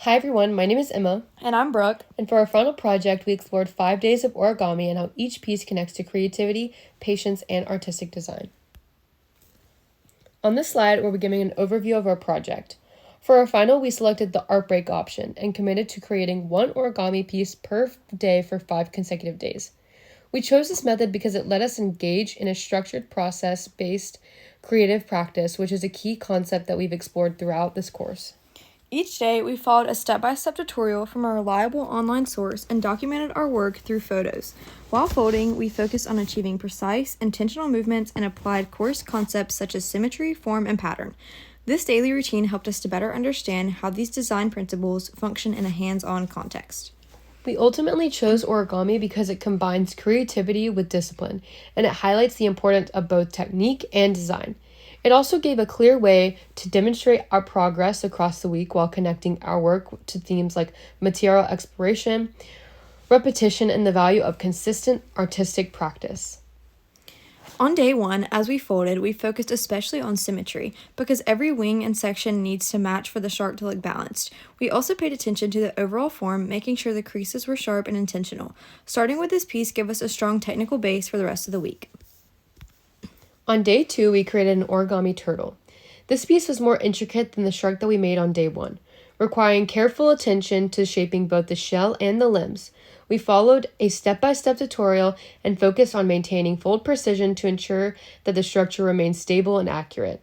Hi everyone, my name is Emma. And I'm Brooke. And for our final project, we explored 5 days of origami and how each piece connects to creativity, patience, and artistic design. On this slide, we'll be giving an overview of our project. For our final, we selected the art break option and committed to creating one origami piece per day for 5 consecutive days. We chose this method because it let us engage in a structured process-based creative practice, which is a key concept that we've explored throughout this course. Each day, we followed a step-by-step tutorial from a reliable online source and documented our work through photos. While folding, we focused on achieving precise, intentional movements and applied course concepts such as symmetry, form, and pattern. This daily routine helped us to better understand how these design principles function in a hands-on context. We ultimately chose origami because it combines creativity with discipline, and it highlights the importance of both technique and design. It also gave a clear way to demonstrate our progress across the week while connecting our work to themes like material exploration, repetition, and the value of consistent artistic practice. On day 1, as we folded, we focused especially on symmetry because every wing and section needs to match for the shark to look balanced. We also paid attention to the overall form, making sure the creases were sharp and intentional. Starting with this piece gave us a strong technical base for the rest of the week. On day 2, we created an origami turtle. This piece was more intricate than the shark that we made on day 1, requiring careful attention to shaping both the shell and the limbs. We followed a step-by-step tutorial and focused on maintaining fold precision to ensure that the structure remained stable and accurate.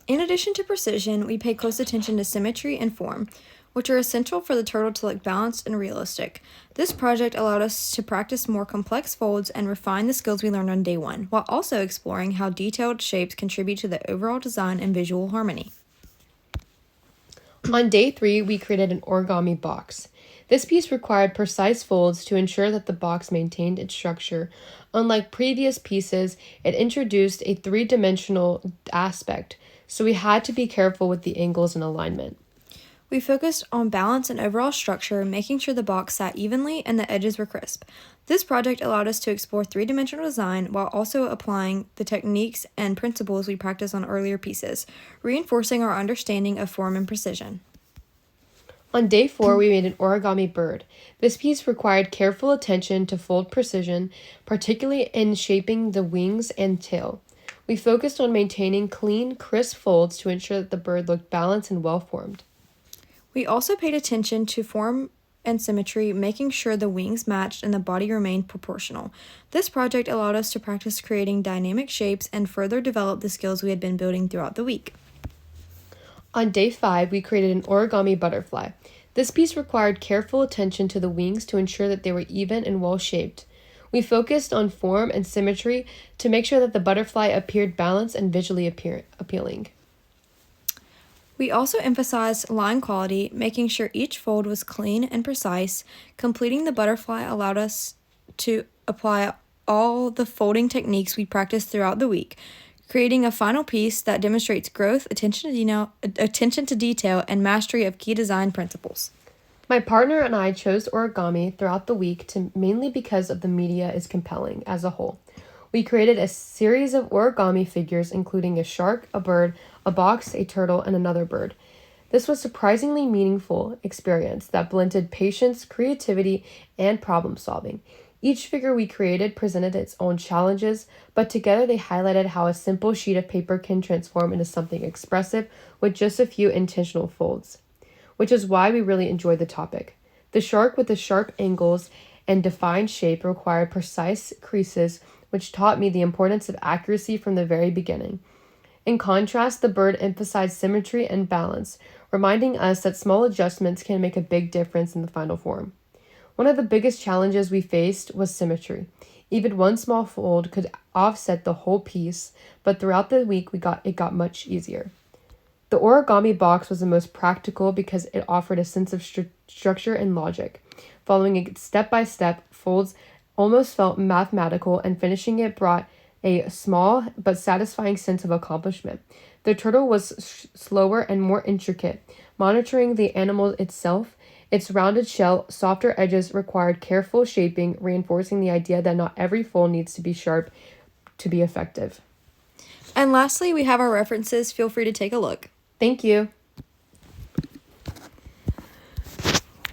In addition to precision, we pay close attention to symmetry and form, which are essential for the turtle to look balanced and realistic. This project allowed us to practice more complex folds and refine the skills we learned on day 1, while also exploring how detailed shapes contribute to the overall design and visual harmony. On day 3, we created an origami box. This piece required precise folds to ensure that the box maintained its structure. Unlike previous pieces, it introduced a 3-dimensional aspect, so we had to be careful with the angles and alignment. We focused on balance and overall structure, making sure the box sat evenly and the edges were crisp. This project allowed us to explore 3-dimensional design while also applying the techniques and principles we practiced on earlier pieces, reinforcing our understanding of form and precision. On day 4, we made an origami bird. This piece required careful attention to fold precision, particularly in shaping the wings and tail. We focused on maintaining clean, crisp folds to ensure that the bird looked balanced and well-formed. We also paid attention to form and symmetry, making sure the wings matched and the body remained proportional. This project allowed us to practice creating dynamic shapes and further develop the skills we had been building throughout the week. On day 5, we created an origami butterfly. This piece required careful attention to the wings to ensure that they were even and well-shaped. We focused on form and symmetry to make sure that the butterfly appeared balanced and visually appealing. We also emphasized line quality, making sure each fold was clean and precise. Completing the butterfly allowed us to apply all the folding techniques we practiced throughout the week, creating a final piece that demonstrates growth, attention to detail, and mastery of key design principles. My partner and I chose origami throughout the week mainly because of the media is compelling as a whole. We created a series of origami figures including a shark, a bird, a box, a turtle, and another bird. This was a surprisingly meaningful experience that blended patience, creativity, and problem solving. Each figure we created presented its own challenges, but together they highlighted how a simple sheet of paper can transform into something expressive with just a few intentional folds, which is why we really enjoyed the topic. The shark with the sharp angles and defined shape required precise creases, which taught me the importance of accuracy from the very beginning. In contrast, the bird emphasized symmetry and balance, reminding us that small adjustments can make a big difference in the final form. One of the biggest challenges we faced was symmetry. Even one small fold could offset the whole piece, but throughout the week it got much easier. The origami box was the most practical because it offered a sense of structure and logic. Following it step-by-step, folds almost felt mathematical, and finishing it brought a small but satisfying sense of accomplishment. The turtle was slower and more intricate. Monitoring the animal itself, its rounded shell, softer edges required careful shaping, reinforcing the idea that not every fold needs to be sharp to be effective. And lastly, we have our references. Feel free to take a look. Thank you.